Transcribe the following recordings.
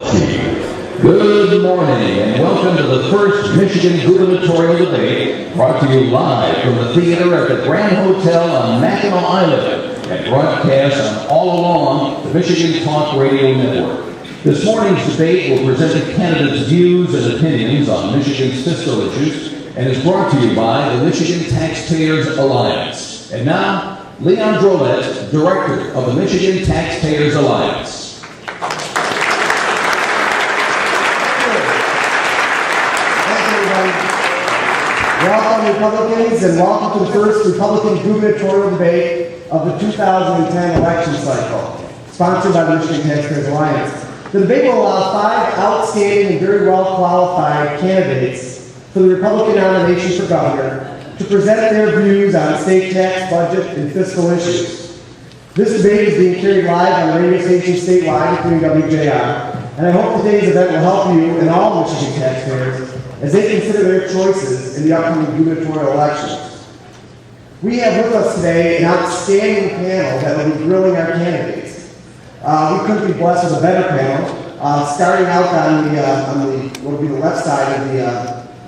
Good morning and welcome to the first Michigan Gubernatorial Debate, brought to you live from the theater at the Grand Hotel on Mackinac Island and broadcast on all along the Michigan Talk Radio Network. This morning's debate will present the candidates' views and opinions on Michigan's fiscal issues and is brought to you by the Michigan Taxpayers Alliance. And now, Leon Drolet, Director of the Michigan Taxpayers Alliance. Welcome, Republicans, and welcome to the first Republican gubernatorial debate of the 2010 election cycle, sponsored by the Michigan Taxpayers Alliance. The debate will allow 5 outstanding and very well-qualified candidates for the Republican nomination for governor to present their views on state tax, budget, and fiscal issues. This debate is being carried live on radio stations statewide, including WJR, and I hope today's event will help you and all Michigan taxpayers as they consider their choices in the upcoming gubernatorial elections. We have with us today an outstanding panel that will be grilling our candidates. We couldn't be blessed with a better panel. Starting out on the what would be the left side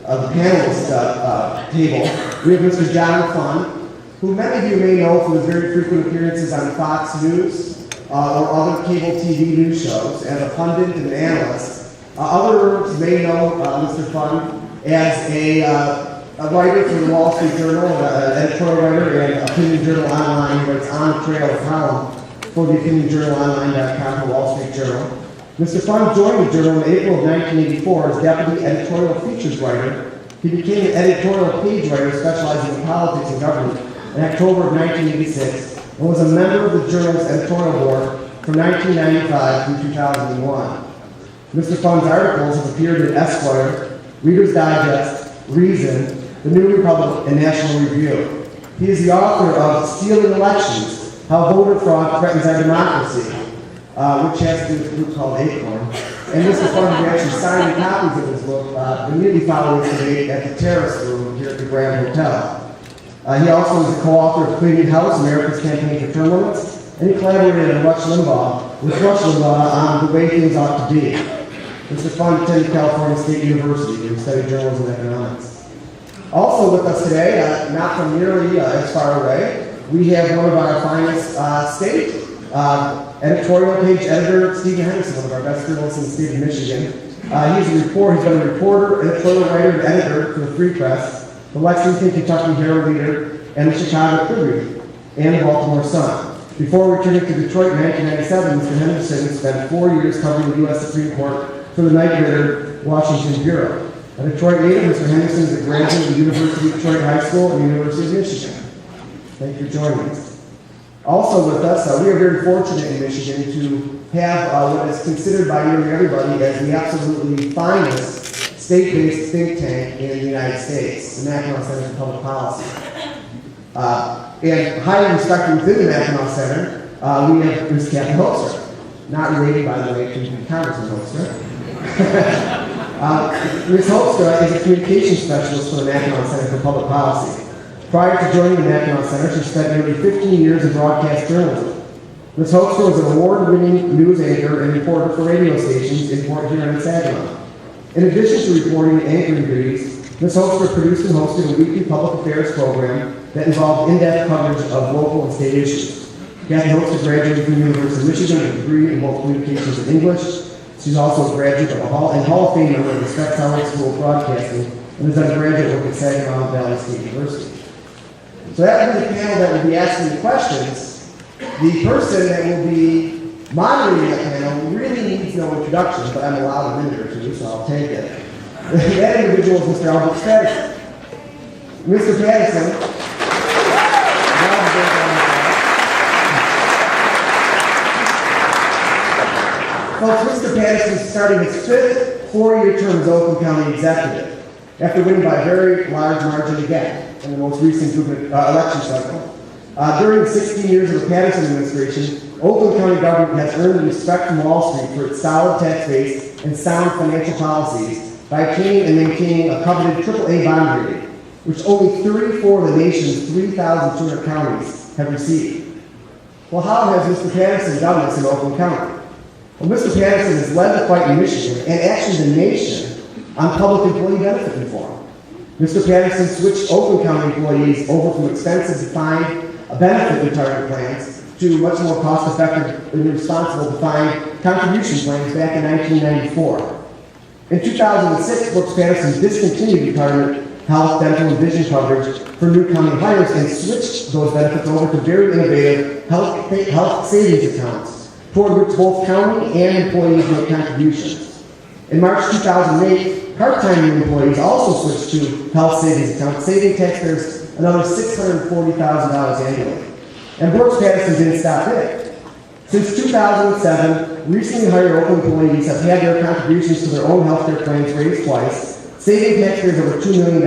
of the panelist table, we have Mr. John Fund, who many of you may know from his very frequent appearances on Fox News or other cable TV news shows as a pundit and an analyst. Others may know Mr. Fund as a writer for the Wall Street Journal, an editorial writer, and Opinion Journal Online. He writes On the Trail column for the OpinionJournalOnline.com for Wall Street Journal. Mr. Fund joined the Journal in April of 1984 as deputy editorial features writer. He became an editorial page writer specializing in politics and government in October of 1986 and was a member of the Journal's editorial board from 1995 through 2001. Mr. Fund's articles have appeared in Esquire, Reader's Digest, Reason, The New Republic, and National Review. He is the author of Stealing Elections, How Voter Fraud Threatens Our Democracy, which has to do with a group called Acorn. And Mr. Fund actually signed copies of his book immediately following the debate at the Terrace Room here at the Grand Hotel. He also is the co-author of Cleaning House, America's Campaign for Term Limits, and he collaborated with Rush Limbaugh on the way things ought to be. Mr. Fund attended California State University, where he studied journalism and economics. Also with us today, not from nearly as far away, we have one of our finest state editorial page editor, Stephen Henderson, one of our best journalists in the state of Michigan. He's been a reporter, editorial writer, and editor for the Free Press, the Lexington, Kentucky Herald Leader, and the Chicago Tribune, and the Baltimore Sun. Before returning to Detroit in 1997, Mr. Henderson spent 4 years covering the U.S. Supreme Court for the Night Ritter Washington Bureau. A Detroit native, Mr. Henderson is a graduate of the University of Detroit High School and the University of Michigan. Thank you for joining us. Also with us, we are very fortunate in Michigan to have what is considered by nearly everybody as the absolutely finest state-based think tank in the United States, the Mackinac Center for Public Policy. And highly respected within the Mackinac Center, we have Ms. Kathy Holster, not related, by the way, to Congressman Holster. Ms. Holstra is a communications specialist for the Mackinac Center for Public Policy. Prior to joining the Mackinac Center, she spent nearly 15 years in broadcast journalism. Ms. Holstra was an award-winning news anchor and reporter for radio stations in Port Huron and Saginaw. In addition to reporting and anchoring duties, Ms. Holstra produced and hosted a weekly public affairs program that involved in-depth coverage of local and state issues. Kathy Holstra graduated from the University of Michigan with a degree in both communications and English. She's also a graduate of Hall of Fame member of the Speck Howard School of Broadcasting and has done graduate work at Saginaw Valley State University. So that will be the panel that will be asking the questions. The person that will be moderating that panel really needs no introduction, but I'm allowed a minute or two, so I'll take it. That individual is Mr. Albert Patterson. Mr. Patterson. Folks, Mr. Patterson is starting his 5th 4-year term as Oakland County Executive, after winning by a very large margin again in the most recent election cycle. During the 16 years of the Patterson administration, Oakland County government has earned the respect from Wall Street for its solid tax base and sound financial policies by obtaining and maintaining a coveted AAA bond rating, which only 34 of the nation's 3,200 counties have received. Well, how has Mr. Patterson done this in Oakland County? Well, Mr. Patterson has led the fight in Michigan, and actually the nation, on public employee benefit reform. Mr. Patterson switched Oakland County employees over from expensive defined benefit retirement plans to much more cost-effective and responsible defined contribution plans back in 1994. In 2006, Brooks Patterson discontinued retirement health, dental, and vision coverage for new county hires and switched those benefits over to very innovative health savings accounts, toward which both county and employees make contributions. In March 2008, part-time employees also switched to health savings accounts, saving taxpayers another $640,000 annually. And Brooks Patterson didn't stop there. Since 2007, recently hired Oakland employees have had their contributions to their own health care plans raised twice, saving taxpayers over $2 million.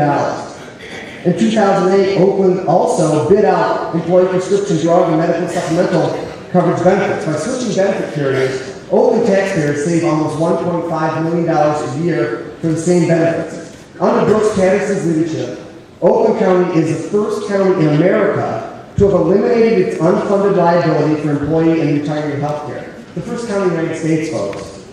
In 2008, Oakland also bid out employee prescription drug and medical supplemental coverage benefits. By switching benefit carriers, Oakland taxpayers save almost $1.5 million a year for the same benefits. Under Brooks Patterson's leadership, Oakland County is the first county in America to have eliminated its unfunded liability for employee and retiree health care. The first county in the United States, folks.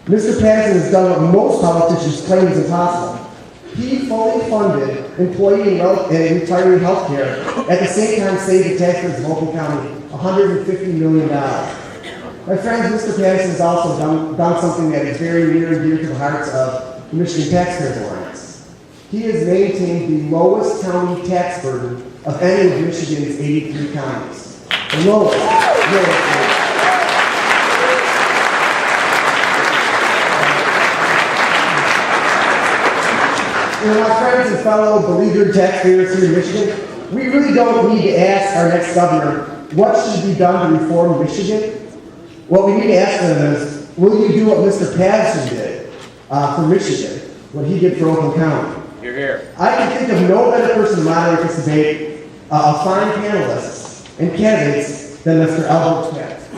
Mr. Patterson has done what most politicians claim is impossible. He fully funded employee and retiree health care, at the same time saved the taxpayers of Oakland County $150 million. My friends, Mr. Patterson has also done something that is very near and dear to the hearts of the Michigan Taxpayers Alliance. He has maintained the lowest county tax burden of any of Michigan's 83 counties. The lowest. My friends and fellow beleaguered taxpayers here in Michigan, we really don't need to ask our next governor what should be done to reform Michigan. What we need to ask them is, will you do what Mr. Patterson did for Michigan, what he did for Oakland County? You're here. I can think of no better person to moderate this debate of fine panelists and candidates than Mr. Brooks Patterson.